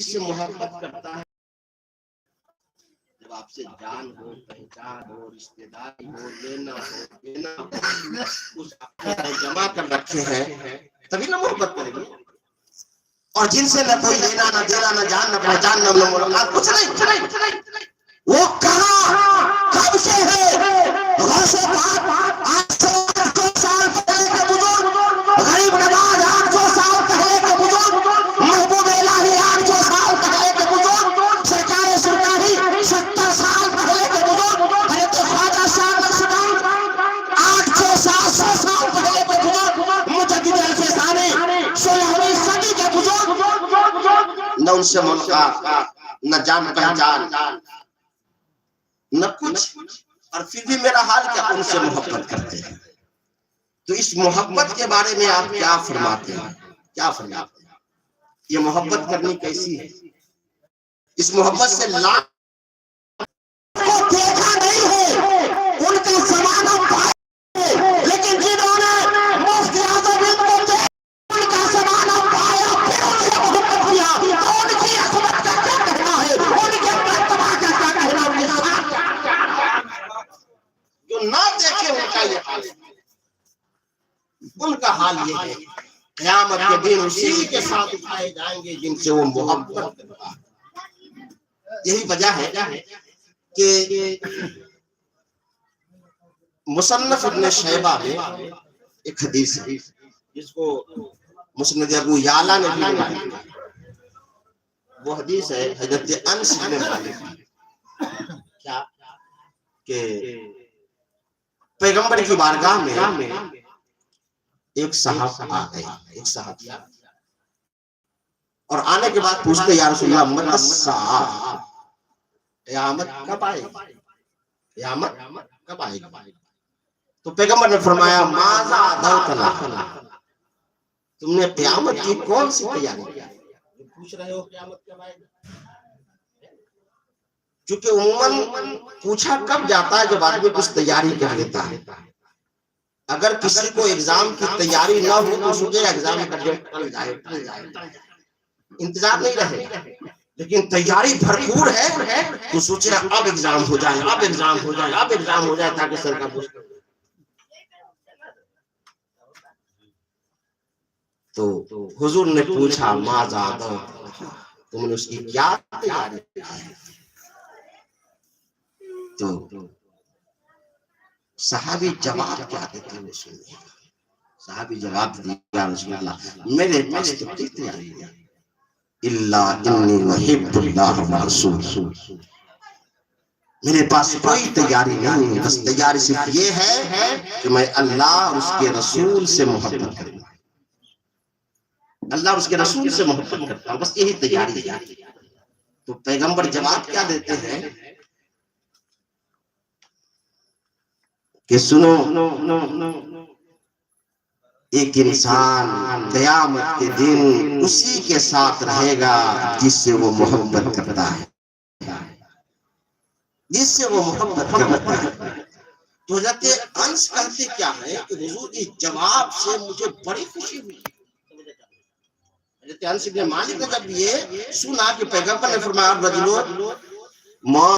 से मोहब्बत करता है, जब आपसे जान हो, पहचान हो, रिश्तेदारी हो, लेना हो, देना हो, उस आपने जमा कर रखे हैं, तभी ना मोहब्बत करेंगे। और जिनसे न कोई लेना न देना, न जान न पहचान, न मुलाकात, कुछ नहीं, वो कहाँ कब से है, गौसे पाक 800 साल पहले के बुजुर्ग, गरीब नवाज 800 साल पहले के बुजुर्ग, महबूब इलाही 800 साल पहले के बुजुर्ग, सरकार सरकारी 70 साल पहले के बुजुर्ग, हजरत ख्वाजा साहब नक्शबंद 800 700 साल पहले के बुजुर्ग, मुजद्दिद अल-फैज़ानी 16वीं सदी के बुजुर्ग, न उनसे मुलाकात, न जान पहचान, न कुछ, और फिर भी मेरा हाल क्या, उनसे मोहब्बत करते हैं। तो इस मोहब्बत के बारे में आप क्या फरमाते हैं, क्या फरमाते हैं? ये मोहब्बत करनी कैसी है? इस मोहब्बत से लाख को देखा नहीं है, उनका जमाना पाया, लेकिन जिन्होंने मुफ्ती आज़म को देखा, उनका जमाना पाया, फिर उनसे मोहब्बत किया, उनकी अज़मत का क्या कहना है, उनके मर्तबा का क्या कहना है? जो ना देखे उनका ये हाल, उनका हाल ये है, क़यामत के दिन उसी के साथ उठाए जाएंगे जिनसे वो मोहब्बत करता है। यही वजह है कि मुसन्नफ इब्न शैबा में एक हदीस है, जिसको मुस्नद अबू याला ने भी रिवायत किया। वो हदीस है हज़रत अनस इब्न मालिक, क्या कि पैगंबर की बारगाह में एक सहाबा आ गए, एक सहाबिया, और आने के बाद पूछते, या रसूलल्लाह मत्सआ, क़यामत कब आएगी, क़यामत कब आएगी? तो पैगंबर ने फरमाया, माज़ा दौतला, तुमने क़यामत की कौन सी तैयारी की? पूछ रहे हो क़यामत कब आएगी? क्योंकि उम्मन पूछा कब जाता है जब आदमी कुछ तैयारी कर लेता है। अगर किसी को एग्जाम की तैयारी ना हो तो सोचे एग्जाम का डेट टल जाए, इंतजार नहीं रहेगा, लेकिन तैयारी भरपूर है तो सोचे अब एग्जाम हो जाए, अब एग्जाम हो जाए, अब एग्जाम हो जाए, ताकि सर का बोझ। तो हुजूर ने पूछा, माज़ा दौतला, तुमने उसकी क्या तैयारी की है? तो सहाबी जवाब क्या देते हैं सुनिए। सहाबी जवाब दिया, रसूलल्लाह मेरे पास तो कोई तैयारी नहीं, इल्ला इन्नी वहिब्बुल्लाह व रसूल, मेरे पास कोई तैयारी नहीं, बस तैयारी सिर्फ ये है कि मैं अल्लाह और उसके रसूल से मोहब्बत करूं, अल्लाह और उसके रसूल से मोहब्बत करता हूं, बस यही तैयारी है। तो पैगंबर जवाब क्या देते हैं कि सुनो, एक इंसान क़यामत के दिन उसी के साथ रहेगा जिससे वो मोहब्बत करता है, जिससे वो मोहब्बत करता है। तो हज़रत अंस कहते क्या है कि हुजूर के जवाब से मुझे बड़ी खुशी हुई। हज़रत अंस इब्न मालिक ने जब ये सुना कि पैगंबर ने फरमाया, रजुलो